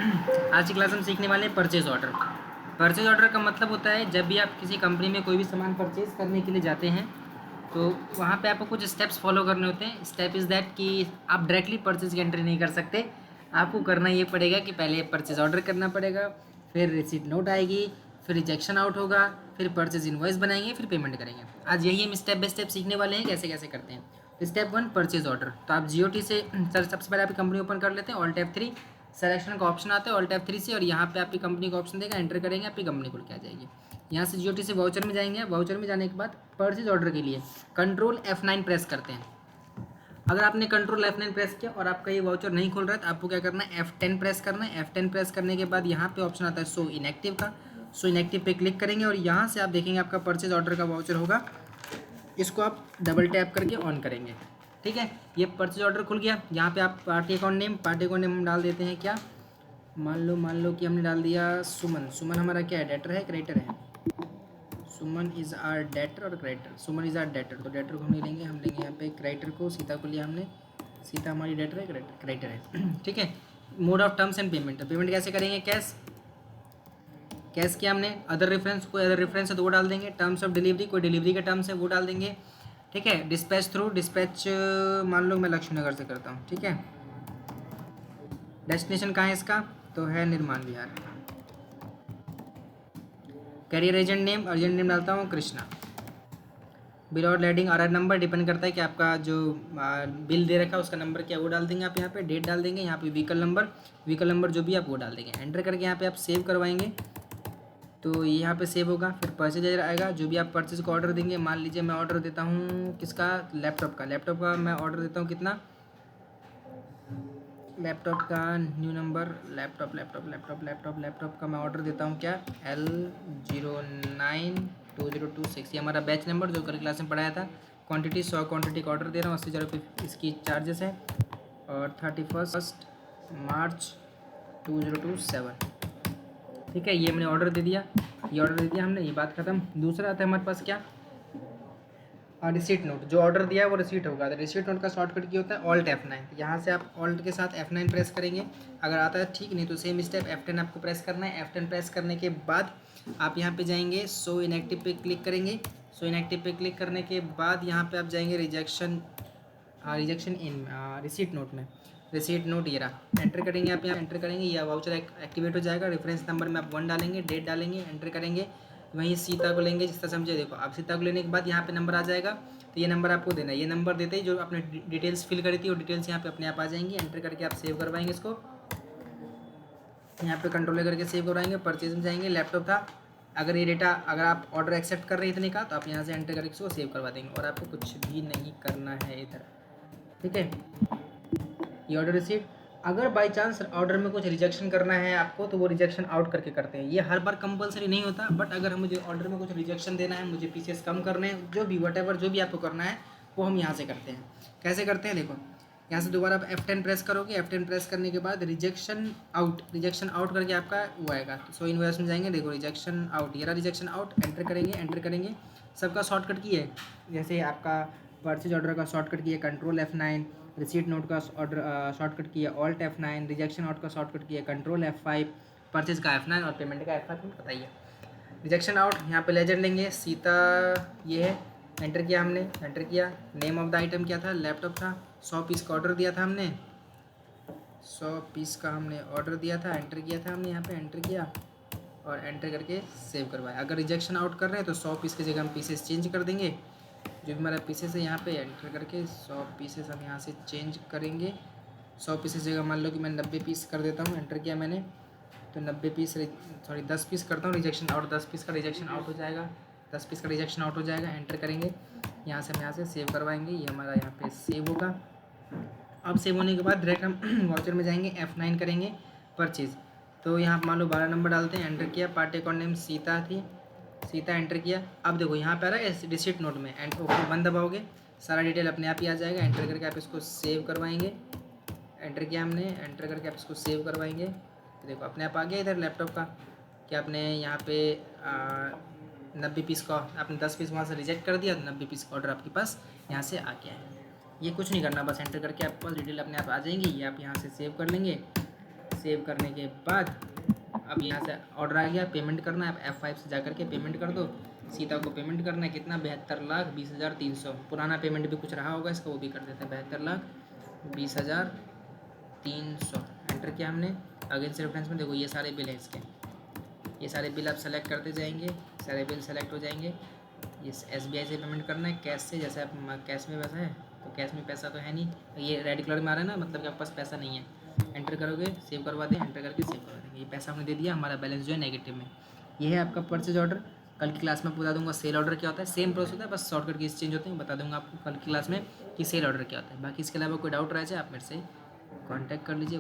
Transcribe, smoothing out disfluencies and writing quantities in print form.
आज की क्लास हम सीखने वाले हैं परचेज ऑर्डर। परचेज ऑर्डर का मतलब होता है जब भी आप किसी कंपनी में कोई भी सामान परचेज करने के लिए जाते हैं तो वहाँ पे आपको कुछ स्टेप्स फॉलो करने होते हैं। स्टेप इज़ दैट कि आप डायरेक्टली परचेज की एंट्री नहीं कर सकते। आपको करना ये पड़ेगा कि पहले परचेज ऑर्डर करना पड़ेगा, फिर रिसीट नोट आएगी, फिर रिजेक्शन आउट होगा, फिर परचेज इनवॉइस बनाएंगे, फिर पेमेंट करेंगे। आज यही हम स्टेप बाय स्टेप सीखने वाले हैं कैसे कैसे करते हैं। तो स्टेप 1 परचेज ऑर्डर। तो आप GOT से सर सबसे पहले आपकी कंपनी ओपन कर लेते हैं। ऑल्ट F3 सेलेक्शन का ऑप्शन आता है ऑल्ट F3 से, और यहाँ पे आपकी कंपनी का ऑप्शन देगा, एंटर करेंगे, आपकी कंपनी खुल के आ जाएगी। यहाँ से GOT से वाउचर में जाएंगे। वाउचर में जाने के बाद परचेज ऑर्डर के लिए कंट्रोल F9 प्रेस करते हैं। अगर आपने कंट्रोल F9 प्रेस किया और आपका ये वाउचर नहीं खुल रहा है तो आपको क्या करना है, F10 प्रेस करना है। F10 प्रेस करने के बाद यहाँ पे ऑप्शन आता है शो इनएक्टिव का। शो इनएक्टिव पे क्लिक करेंगे और यहाँ से आप देखेंगे आपका परचेज ऑर्डर का वाउचर होगा। इसको आप डबल टैप करके ऑन करेंगे। ठीक है, ये परचेज ऑर्डर खुल गया। यहाँ पे आप पार्टी अकाउंट नेम हम डाल देते हैं। क्या मान लो कि हमने डाल दिया सुमन। सुमन हमारा क्या है, डेटर है क्रेडिटर है? सुमन इज़ आर डेटर और creditor. Suman is are debtor, तो डेटर को हम नहीं लेंगे, हम लेंगे यहाँ पे क्रेडिटर को। सीता को लिया हमने, सीता हमारी डेटर है, क्रेडिटर है। ठीक है, mode of terms and payment. Payment कैसे करेंगे? कैश किया हमने। अदर रेफरेंस, कोई अदर रेफरेंस है तो वो डाल देंगे। टर्म्स ऑफ डिलीवरी, कोई डिलीवरी के टर्म्स है वो डाल देंगे। ठीक है, डिस्पैच थ्रू, डिस्पैच मान लो मैं लक्ष्मी नगर से करता हूँ। ठीक है, डेस्टिनेशन कहाँ है इसका, तो है निर्माण विहार। कैरियर एजेंट नेम डालता हूँ कृष्णा। बिल और लेडिंग RR नंबर डिपेंड करता है कि आपका जो बिल दे रखा है उसका नंबर क्या, वो डाल देंगे आप यहाँ पे। डेट डाल देंगे यहाँ पे। व्हीकल नंबर जो भी आप वो डाल देंगे। एंटर करके यहाँ पे आप सेव करवाएंगे तो यहाँ पे सेव होगा। फिर परचेज आएगा, जो भी आप परचेज का ऑर्डर देंगे। मान लीजिए मैं ऑर्डर देता हूँ किसका, लैपटॉप का मैं ऑर्डर देता हूँ कितना, लैपटॉप का न्यू नंबर, लैपटॉप का मैं ऑर्डर देता हूँ क्या, L092026। ये हमारा बैच नंबर जो कल क्लास में पढ़ाया था। क्वांटिटी 100 क्वांटिटी का ऑर्डर दे रहा हूँ, 80,000 रुपये इसकी चार्जेस है, और 31 मार्च 2027। ठीक है, ये मैंने ऑर्डर दे दिया, हमने, ये बात खत्म। दूसरा आता है हमारे पास क्या, रिसीट नोट। जो ऑर्डर दिया है वो रिसीट होगा। तो रिसीट नोट का शॉर्टकट क्या होता है, ऑल्ट F9। यहाँ से आप ऑल्ट के साथ F9 प्रेस करेंगे, अगर आता है ठीक, नहीं तो सेम स्टेप F10 आपको प्रेस करना है। F10 प्रेस करने के बाद आप यहाँ पे जाएंगे, शो इनएक्टिव पे क्लिक करेंगे। शो इनएक्टिव पे क्लिक करने के बाद यहाँ पे आप जाएंगे रिजेक्शन इन रिसीट नोट में। रिसीट नोट ये रहा, एंटर करेंगे आप यहाँ, एंटर करेंगे, या वाउचर एक्टिवेट हो जाएगा। रेफरेंस नंबर में आप 1 डालेंगे, डेट डालेंगे, एंटर करेंगे। वहीं सीता को लेंगे, जिस तरह समझे। देखो आप सीता को लेने के बाद यहाँ पे नंबर आ जाएगा, तो ये नंबर आपको देना है। ये नंबर देते ही जो आपने डिटेल्स फिल करी थी वो डिटेल्स यहाँ पे अपने आप आ जाएंगी। एंटर करके आप सेव करवाएंगे इसको, यहाँ पे कंट्रोल करके सेव करवाएंगे। परचेज में जाएंगे, लैपटॉप था। अगर ये डेटा, अगर आप ऑर्डर एक्सेप्ट कर रहे हैं इतने का, तो आप यहाँ से एंटर करके इसको सेव करवा देंगे, और आपको कुछ भी नहीं करना है इधर। ठीक है, ये ऑर्डर रिसीट। अगर बाई चांस ऑर्डर में कुछ रिजेक्शन करना है आपको, तो वो रिजेक्शन आउट करके करते हैं। ये हर बार कंपलसरी नहीं होता, बट अगर मुझे ऑर्डर में कुछ रिजेक्शन देना है, मुझे पीसेस कम करने हैं, जो भी वटेवर जो भी आपको करना है वो हम यहाँ से करते हैं। कैसे करते हैं देखो, यहाँ से दोबारा आप F10 प्रेस करोगे। F10 प्रेस करने के बाद रिजेक्शन आउट करके आपका वो आएगा। सो इनवॉइस में जाएंगे, देखो रिजेक्शन आउट, ये रहा रिजेक्शन आउट। एंटर करेंगे। सबका शॉर्टकट की है, जैसे आपका परचेज ऑर्डर का शॉर्टकट की है कंट्रोल F9, रिसीट नोट का ऑर्डर शॉर्टकट किया ऑल्ट F9, रिजेक्शन आउट का शॉर्टकट किया कंट्रोल F5, परचेज का F9 और पेमेंट का F5 पता ही है। रिजेक्शन आउट, यहाँ पे लेजेंड लेंगे, सीता ये है, एंटर किया हमने, एंटर किया। नेम ऑफ द आइटम क्या था, लैपटॉप था। 100 पीस का ऑर्डर दिया था हमने, 100 पीस का हमने ऑर्डर दिया था। एंटर किया था हमने, यहाँ पे एंटर किया और एंटर करके सेव करवाया। अगर रिजेक्शन आउट कर रहे हैं तो 100 पीस की जगह हम पीसेस चेंज कर देंगे। जो भी हमारा पीसेस है यहाँ पे एंटर करके 100 पीसेस हम यहाँ से चेंज करेंगे। 100 पीसेस जगह मान लो कि मैं 90 पीस कर देता हूँ। एंटर किया मैंने, तो 90 पीस, सॉरी 10 पीस करता हूँ रिजेक्शन आउट। 10 पीस का रिजेक्शन आउट हो जाएगा, 10 पीस का रिजेक्शन आउट हो जाएगा। एंटर करेंगे, यहाँ से हम यहाँ से सेव करवाएंगे। ये हमारा यहाँ पे सेव होगा। अब सेव होने के बाद डायरेक्ट हम वाउचर में जाएंगे, F9 करेंगे परचेज़। तो यहाँ मान लो 12 नंबर डालते हैं, एंटर किया। पार्टी अकाउंट नेम सीता थी, सीता एंटर किया। अब देखो यहाँ पे आ रहा है रिसीट नोट में, एंड ओके 1 दबाओगे, सारा डिटेल अपने आप ही आ जाएगा। एंटर करके आप इसको सेव करवाएंगे। एंटर किया हमने, एंटर करके आप इसको सेव करवाएंगे। तो देखो अपने आप आ गया इधर लैपटॉप का, कि आपने यहाँ पे 90 पीस का, आपने 10 पीस वहाँ से रिजेक्ट कर दिया, तो 90 पीस का ऑर्डर आपके पास यहाँ से आ गया है। ये कुछ नहीं करना, बस एंटर करके आपके पास डिटेल अपने आप आ जाएंगी। ये आप यहाँ से सेव कर लेंगे। सेव करने के बाद अब यहाँ से ऑर्डर आ गया, पेमेंट करना है। आप F5 से जा करके पेमेंट कर दो। सीता को पेमेंट करना है कितना, 72,20,300। पुराना पेमेंट भी कुछ रहा होगा इसका, वो भी कर देते हैं। 72,20,300 एंटर किया हमने। अगेंस्ट रेफरेंस में देखो ये सारे बिल हैं इसके, ये सारे बिल आप सेलेक्ट करते जाएंगे, सारे बिल सेलेक्ट हो जाएंगे। ये SBI से पेमेंट करना है, कैश से, जैसे आप कैश में पैसा है तो कैश में पैसा तो है नहीं, ये रेड कलर में आ रहा है ना, मतलब कि आपके पास पैसा नहीं है। एंटर करोगे, सेव करवा दें, एंटर करके सेव करवा देंगे। ये पैसा हमने दे दिया, हमारा बैलेंस जो है नेगेटिव में। ये है आपका परचेज ऑर्डर। कल की क्लास में बता दूंगा सेल ऑर्डर क्या होता है, सेम प्रोसेस होता है, बस शॉर्टकट कीज चेंज होते हैं। बता दूंगा आपको कल की क्लास में कि सेल ऑर्डर क्या होता है। बाकी इसके अलावा कोई डाउट रह जाए आप मेरे से कॉन्टैक्ट कर लीजिए।